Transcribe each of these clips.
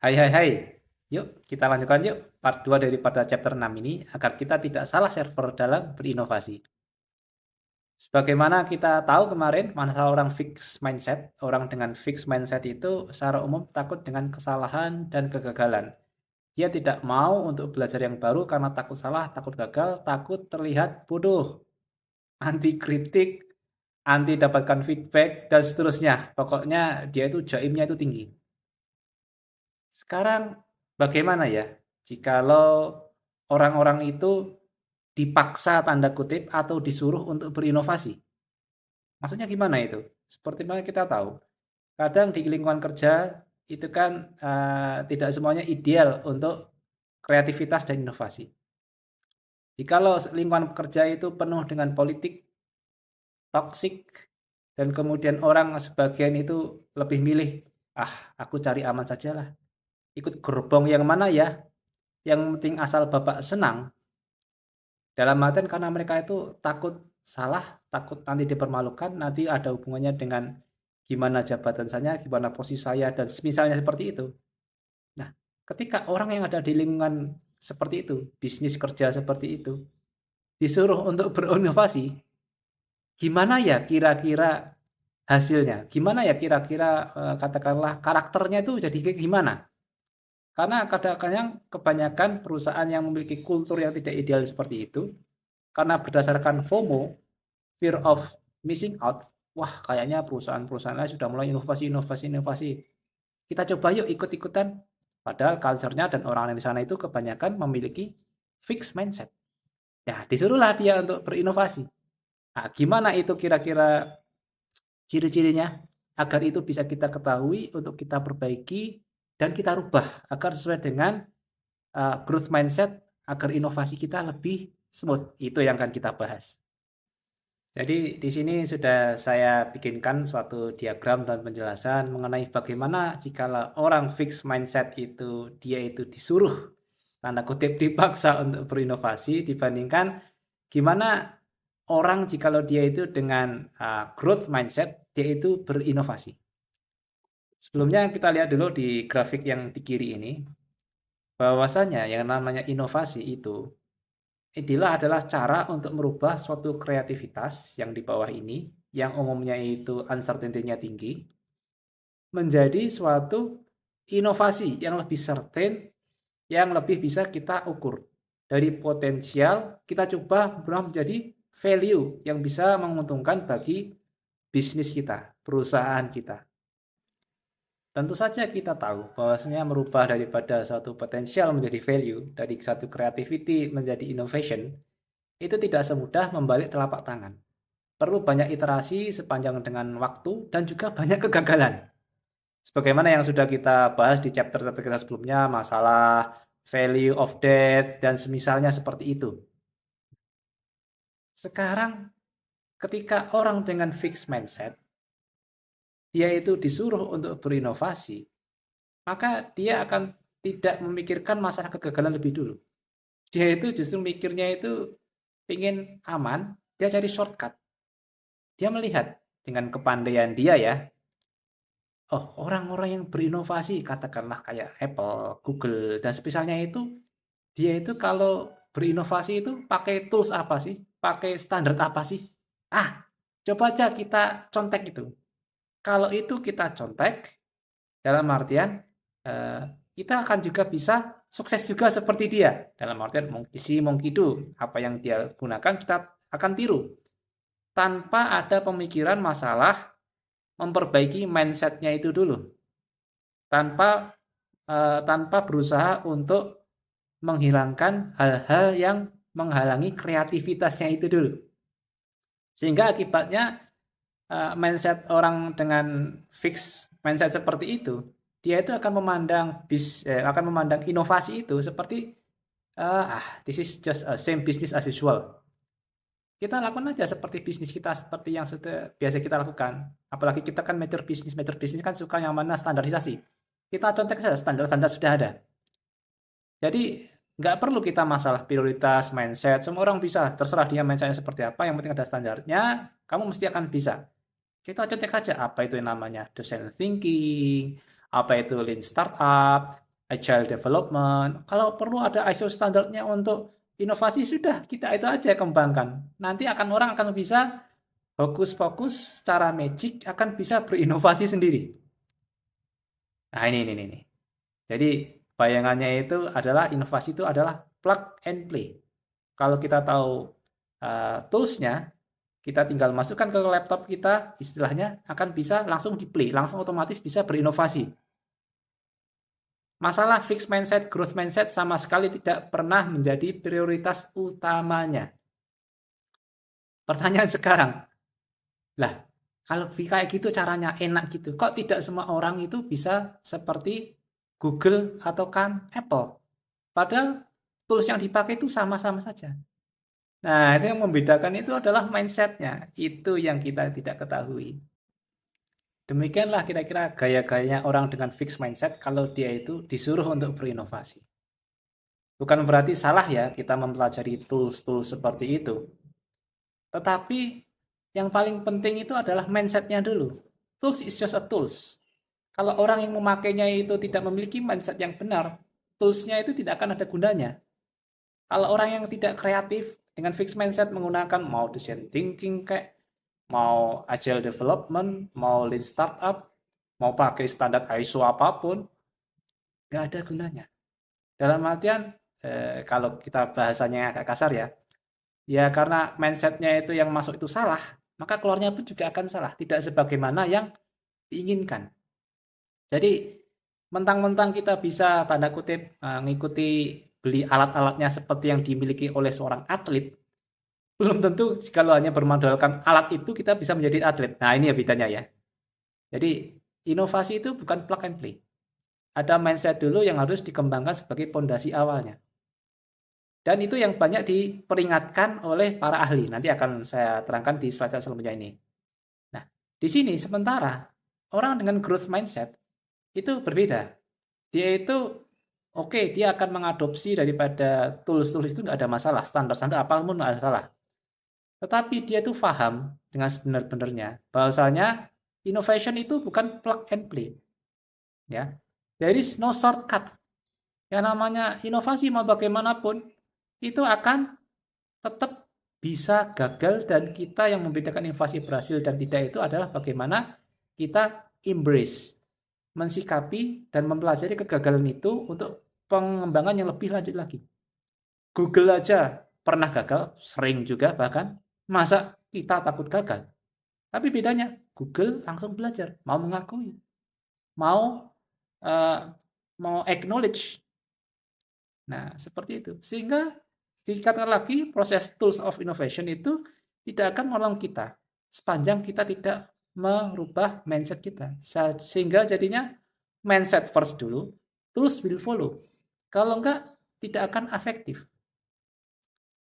Hai hai hai. Yuk, kita lanjutkan yuk part 2 daripada chapter 6 ini agar kita tidak salah server dalam berinovasi. Sebagaimana kita tahu kemarin, masalah orang fix mindset, orang dengan fix mindset itu secara umum takut dengan kesalahan dan kegagalan. Dia tidak mau untuk belajar yang baru karena takut salah, takut gagal, takut terlihat bodoh, anti kritik, anti dapatkan feedback, dan seterusnya. Pokoknya dia itu jaimnya itu tinggi. Sekarang bagaimana ya jikalau orang-orang itu dipaksa tanda kutip atau disuruh untuk berinovasi? Maksudnya gimana itu? Seperti mana kita tahu, kadang di lingkungan kerja itu kan tidak semuanya ideal untuk kreativitas dan inovasi. Jikalau lingkungan kerja itu penuh dengan politik, toksik, dan kemudian orang sebagian itu lebih milih, aku cari aman sajalah. Ikut gerbong yang mana ya? Yang penting asal Bapak senang. Dalam artian karena mereka itu takut salah, takut nanti dipermalukan, nanti ada hubungannya dengan gimana jabatan saya, gimana posisi saya, dan misalnya seperti itu. Nah, ketika orang yang ada di lingkungan seperti itu, bisnis kerja seperti itu, disuruh untuk berinovasi, gimana ya kira-kira hasilnya? Gimana ya kira-kira katakanlah karakternya itu jadi kayak gimana? Karena kadang-kadang kebanyakan perusahaan yang memiliki kultur yang tidak ideal seperti itu, karena berdasarkan FOMO, fear of missing out, wah kayaknya perusahaan-perusahaan lain sudah mulai inovasi, inovasi, inovasi. Kita coba yuk ikut-ikutan. Padahal culture-nya dan orang di sana itu kebanyakan memiliki fixed mindset. Ya, disuruhlah dia untuk berinovasi. Nah, gimana itu kira-kira ciri-cirinya? Agar itu bisa kita ketahui untuk kita perbaiki dan kita rubah agar sesuai dengan growth mindset agar inovasi kita lebih smooth. Itu yang akan kita bahas. Jadi di sini sudah saya bikinkan suatu diagram dan penjelasan mengenai bagaimana jika orang fix mindset itu dia itu disuruh tanda kutip dipaksa untuk berinovasi dibandingkan gimana orang jikalau dia itu dengan growth mindset dia itu berinovasi. Sebelumnya kita lihat dulu di grafik yang di kiri ini bahwasanya yang namanya inovasi itu adalah cara untuk merubah suatu kreativitas yang di bawah ini, yang umumnya itu uncertainty-nya tinggi, menjadi suatu inovasi yang lebih certain, yang lebih bisa kita ukur. Dari potensial, kita coba berubah menjadi value yang bisa menguntungkan bagi bisnis kita, perusahaan kita. Tentu saja kita tahu bahwasanya merubah daripada suatu potensial menjadi value, dari satu creativity menjadi innovation, itu tidak semudah membalik telapak tangan. Perlu banyak iterasi sepanjang dengan waktu dan juga banyak kegagalan. Sebagaimana yang sudah kita bahas di chapter kita sebelumnya, masalah value of death dan semisalnya seperti itu. Sekarang ketika orang dengan fixed mindset, dia itu disuruh untuk berinovasi, maka dia akan tidak memikirkan masalah kegagalan lebih dulu. Dia itu justru mikirnya itu ingin aman, dia cari shortcut. Dia melihat dengan kepandaian dia ya, oh orang-orang yang berinovasi katakanlah kayak Apple, Google, dan spesialnya itu, dia itu kalau berinovasi itu pakai tools apa sih? Pakai standar apa sih? Ah, coba aja kita contek itu. Kalau itu kita contek, dalam artian eh, kita akan juga bisa sukses juga seperti dia. Dalam artian si Monkey Do, apa yang dia gunakan kita akan tiru. Tanpa ada pemikiran masalah memperbaiki mindsetnya itu dulu. Tanpa tanpa berusaha untuk menghilangkan hal-hal yang menghalangi kreativitasnya itu dulu. Sehingga akibatnya mindset orang dengan fix mindset seperti itu, dia itu akan akan memandang inovasi itu seperti this is just a same business as usual. Kita lakukan aja seperti bisnis kita seperti yang biasa kita lakukan. Apalagi kita kan major bisnis kan suka yang mana standarisasi. Kita contek saja standar-standar sudah ada. Jadi nggak perlu kita masalah prioritas, mindset. Semua orang bisa, terserah dia mindsetnya seperti apa. Yang penting ada standarnya, kamu mesti akan bisa. Kita contek saja apa itu yang namanya design thinking, apa itu lean startup, agile development. Kalau perlu ada ISO standarnya untuk inovasi, sudah kita itu aja kembangkan. Nanti orang akan bisa fokus-fokus secara magic akan bisa berinovasi sendiri. Nah, ini. Jadi bayangannya itu adalah inovasi itu adalah plug and play. Kalau kita tahu toolsnya, kita tinggal masukkan ke laptop kita, istilahnya akan bisa langsung di play, langsung otomatis bisa berinovasi. Masalah fixed mindset, growth mindset sama sekali tidak pernah menjadi prioritas utamanya. Pertanyaan sekarang, lah kalau kayak gitu caranya enak gitu, kok tidak semua orang itu bisa seperti Google atau kan Apple? Padahal tools yang dipakai itu sama-sama saja. Nah, itu yang membedakan itu adalah mindsetnya. Itu yang kita tidak ketahui. Demikianlah kira-kira gaya-gayanya orang dengan fixed mindset kalau dia itu disuruh untuk berinovasi. Bukan berarti salah ya kita mempelajari tools-tools seperti itu. Tetapi yang paling penting itu adalah mindsetnya dulu. Tools is just a tools. Kalau orang yang memakainya itu tidak memiliki mindset yang benar, toolsnya itu tidak akan ada gunanya. Kalau orang yang tidak kreatif dengan fixed mindset menggunakan mau design thinking kayak mau agile development, mau lean startup, mau pakai standar ISO apapun, nggak ada gunanya. Dalam artian kalau kita bahasanya agak kasar ya, ya karena mindsetnya itu yang masuk itu salah, maka keluarnya pun juga akan salah, tidak sebagaimana yang diinginkan. Jadi mentang-mentang kita bisa tanda kutip mengikuti beli alat-alatnya seperti yang dimiliki oleh seorang atlet, belum tentu kalau hanya bermodalkan alat itu kita bisa menjadi atlet. Nah, ini ya bedanya ya. Jadi inovasi itu bukan plug and play. Ada mindset dulu yang harus dikembangkan sebagai pondasi awalnya. Dan itu yang banyak diperingatkan oleh para ahli. Nanti akan saya terangkan di slide selanjutnya ini. Nah, di sini sementara orang dengan growth mindset itu berbeda. Dia itu oke, dia akan mengadopsi daripada tools-tools itu tidak ada masalah, standar-standar apapun tidak ada masalah. Tetapi dia itu paham dengan sebenar-benarnya bahwasanya innovation itu bukan plug and play. Ya. There is no shortcut. Yang namanya inovasi mau bagaimanapun itu akan tetap bisa gagal, dan kita yang membedakan inovasi berhasil dan tidak itu adalah bagaimana kita embrace, mensikapi dan mempelajari kegagalan itu untuk pengembangan yang lebih lanjut lagi. Google aja pernah gagal, sering juga bahkan. Masa kita takut gagal? Tapi bedanya Google langsung belajar, mau mengakui, mau acknowledge. Nah, seperti itu. Sehingga dikatakan lagi proses tools of innovation itu tidak akan menolong kita sepanjang kita tidak merubah mindset kita. Sehingga jadinya mindset first dulu, tools will follow. Kalau enggak, tidak akan efektif.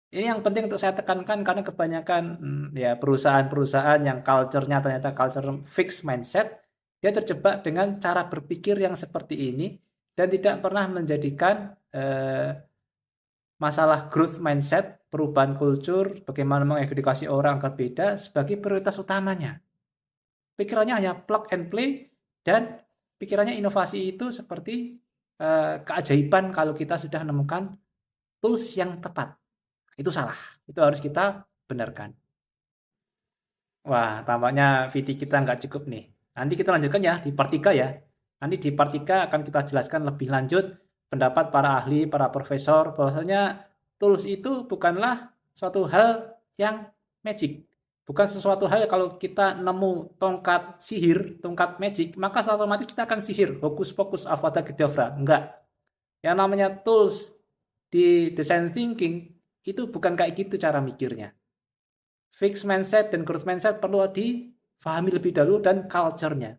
Ini yang penting untuk saya tekankan karena kebanyakan ya perusahaan-perusahaan yang culture-nya ternyata culture fixed mindset, dia terjebak dengan cara berpikir yang seperti ini dan tidak pernah menjadikan masalah growth mindset, perubahan kultur, bagaimana mengedukasi orang agar beda sebagai prioritas utamanya. Pikirannya hanya plug and play dan pikirannya inovasi itu seperti keajaiban kalau kita sudah menemukan tools yang tepat. Itu salah. Itu harus kita benarkan. Wah, tampaknya VT kita nggak cukup nih. Nanti kita lanjutkan ya di part 3 ya. Nanti di part 3 akan kita jelaskan lebih lanjut pendapat para ahli, para profesor, bahwasanya tools itu bukanlah suatu hal yang magic. Bukan sesuatu hal kalau kita nemu tongkat sihir, tongkat magic, maka otomatis kita akan sihir, hokus pokus, avada kedavra. Enggak. Yang namanya tools di design thinking itu bukan kayak gitu cara mikirnya. Fixed mindset dan growth mindset perlu difahami lebih dahulu dan culture-nya.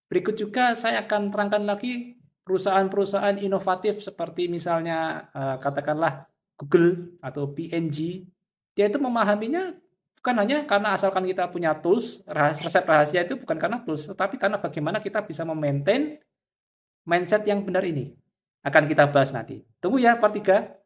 Berikut juga saya akan terangkan lagi perusahaan-perusahaan inovatif seperti misalnya katakanlah Google atau P&G. Dia itu memahaminya bukan hanya karena asalkan kita punya tools, resep rahasia itu bukan karena tools, tetapi karena bagaimana kita bisa memaintain mindset yang benar ini. Akan kita bahas nanti. Tunggu ya part 3.